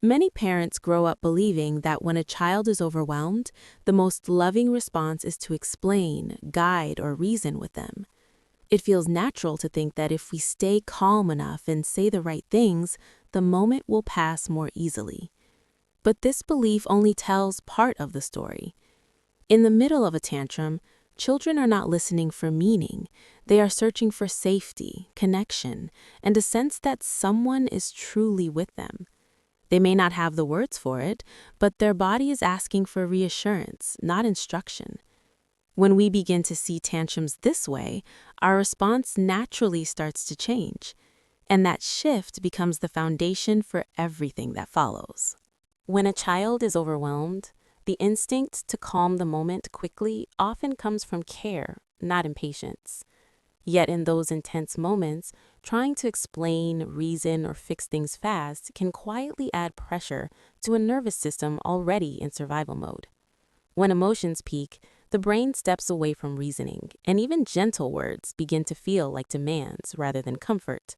Many parents grow up believing that when a child is overwhelmed, the most loving response is to explain, guide, or reason with them. It feels natural to think that if we stay calm enough and say the right things, the moment will pass more easily. But this belief only tells part of the story. In the middle of a tantrum, children are not listening for meaning. They are searching for safety, connection, and a sense that someone is truly with them. They may not have the words for it, but their body is asking for reassurance, not instruction. When we begin to see tantrums this way, our response naturally starts to change, and that shift becomes the foundation for everything that follows. When a child is overwhelmed, the instinct to calm the moment quickly often comes from care, not impatience. Yet in those intense moments, trying to explain, reason, or fix things fast can quietly add pressure to a nervous system already in survival mode. When emotions peak, the brain steps away from reasoning, and even gentle words begin to feel like demands rather than comfort.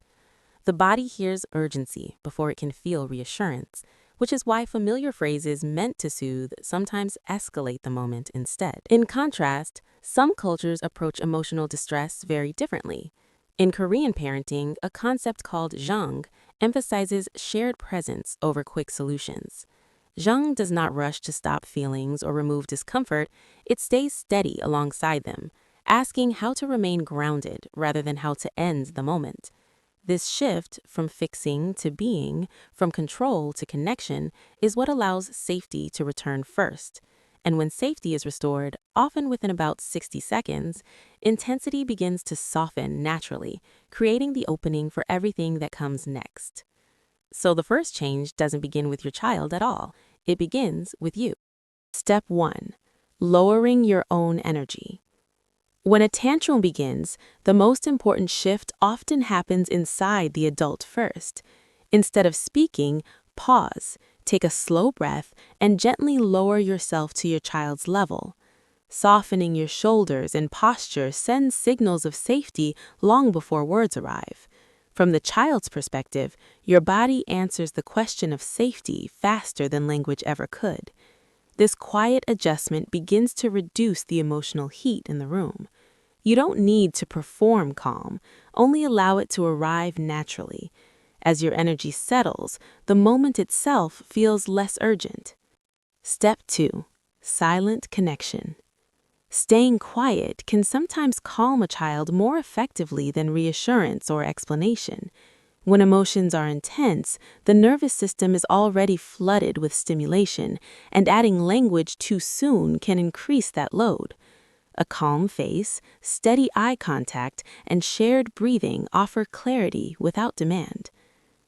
The body hears urgency before it can feel reassurance, which is why familiar phrases meant to soothe sometimes escalate the moment instead. In contrast, some cultures approach emotional distress very differently. In Korean parenting, a concept called jang emphasizes shared presence over quick solutions. Jang does not rush to stop feelings or remove discomfort, it stays steady alongside them, asking how to remain grounded rather than how to end the moment. This shift from fixing to being, from control to connection, is what allows safety to return first. And when safety is restored, often within about 60 seconds, intensity begins to soften naturally, creating the opening for everything that comes next. So the first change doesn't begin with your child at all. It begins with you. Step 1. Lowering your own energy. When a tantrum begins, the most important shift often happens inside the adult first. Instead of speaking, pause, take a slow breath, and gently lower yourself to your child's level. Softening your shoulders and posture sends signals of safety long before words arrive. From the child's perspective, your body answers the question of safety faster than language ever could. This quiet adjustment begins to reduce the emotional heat in the room. You don't need to perform calm, only allow it to arrive naturally. As your energy settles, the moment itself feels less urgent. Step 2. Silent connection. Staying quiet can sometimes calm a child more effectively than reassurance or explanation. When emotions are intense, the nervous system is already flooded with stimulation, and adding language too soon can increase that load. A calm face, steady eye contact, and shared breathing offer clarity without demand.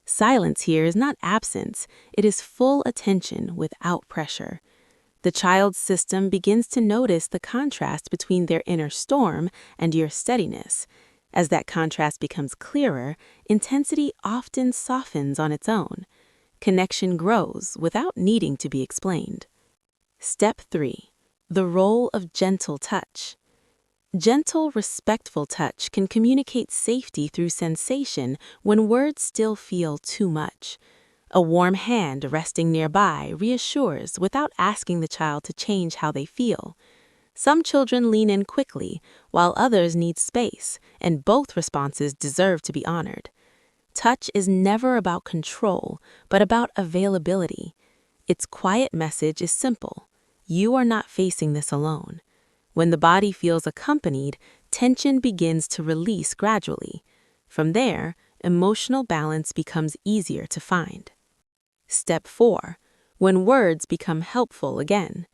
Silence here is not absence, it is full attention without pressure. The child's system begins to notice the contrast between their inner storm and your steadiness. As that contrast becomes clearer, intensity often softens on its own. Connection grows without needing to be explained. Step 3. The role of gentle touch. Gentle, respectful touch can communicate safety through sensation when words still feel too much. A warm hand resting nearby reassures without asking the child to change how they feel. Some children lean in quickly, while others need space, and both responses deserve to be honored. Touch is never about control, but about availability. Its quiet message is simple. You are not facing this alone. When the body feels accompanied, tension begins to release gradually. From there, emotional balance becomes easier to find. Step 4. When words become helpful again.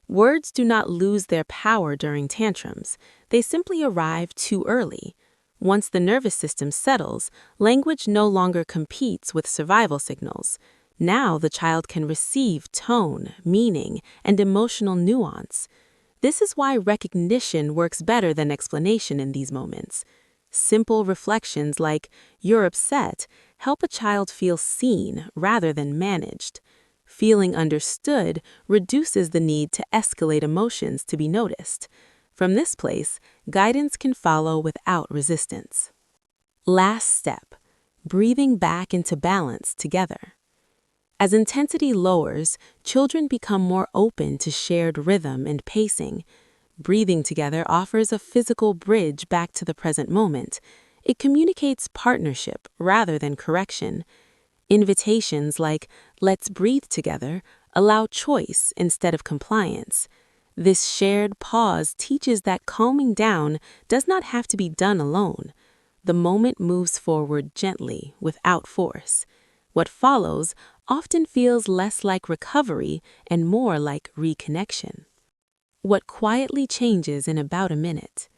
Words do not lose their power during tantrums. They simply arrive too early. Once the nervous system settles, language no longer competes with survival signals. Now the child can receive tone, meaning, and emotional nuance. This is why recognition works better than explanation in these moments. Simple reflections like, "You're upset," help a child feel seen rather than managed. Feeling understood reduces the need to escalate emotions to be noticed. From this place, guidance can follow without resistance. Last step, breathing back into balance together. As intensity lowers, children become more open to shared rhythm and pacing. Breathing together offers a physical bridge back to the present moment. It communicates partnership rather than correction. Invitations like, "let's breathe together," allow choice instead of compliance. This shared pause teaches that calming down does not have to be done alone. The moment moves forward gently, without force. What follows often feels less like recovery and more like reconnection. What quietly changes in about a minute.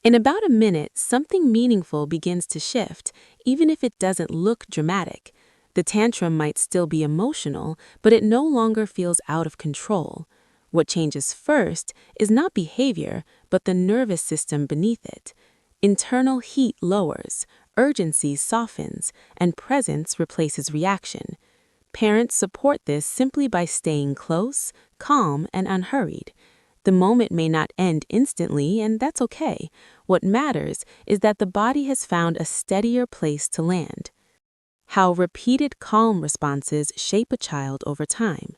In about a minute, something meaningful begins to shift, even if it doesn't look dramatic. The tantrum might still be emotional, but it no longer feels out of control. What changes first is not behavior, but the nervous system beneath it. Internal heat lowers, urgency softens, and presence replaces reaction. Parents support this simply by staying close, calm, and unhurried. The moment may not end instantly, and that's okay. What matters is that the body has found a steadier place to land. How repeated calm responses shape a child over time.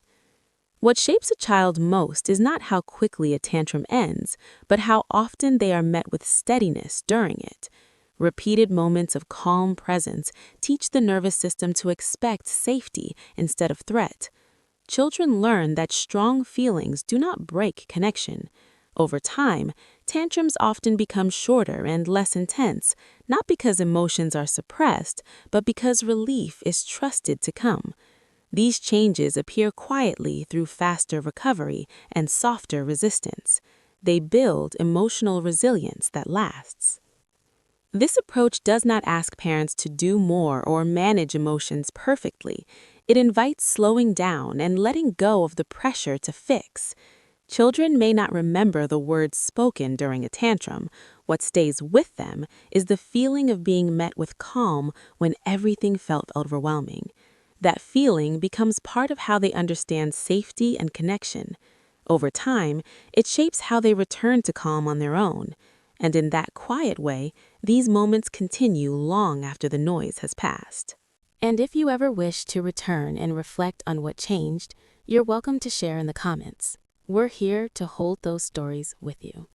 What shapes a child most is not how quickly a tantrum ends, but how often they are met with steadiness during it. Repeated moments of calm presence teach the nervous system to expect safety instead of threat. Children learn that strong feelings do not break connection. Over time, tantrums often become shorter and less intense, not because emotions are suppressed, but because relief is trusted to come. These changes appear quietly through faster recovery and softer resistance. They build emotional resilience that lasts. This approach does not ask parents to do more or manage emotions perfectly. It invites slowing down and letting go of the pressure to fix. Children may not remember the words spoken during a tantrum. What stays with them is the feeling of being met with calm when everything felt overwhelming. That feeling becomes part of how they understand safety and connection. Over time, it shapes how they return to calm on their own. And in that quiet way, these moments continue long after the noise has passed. And if you ever wish to return and reflect on what changed, you're welcome to share in the comments. We're here to hold those stories with you.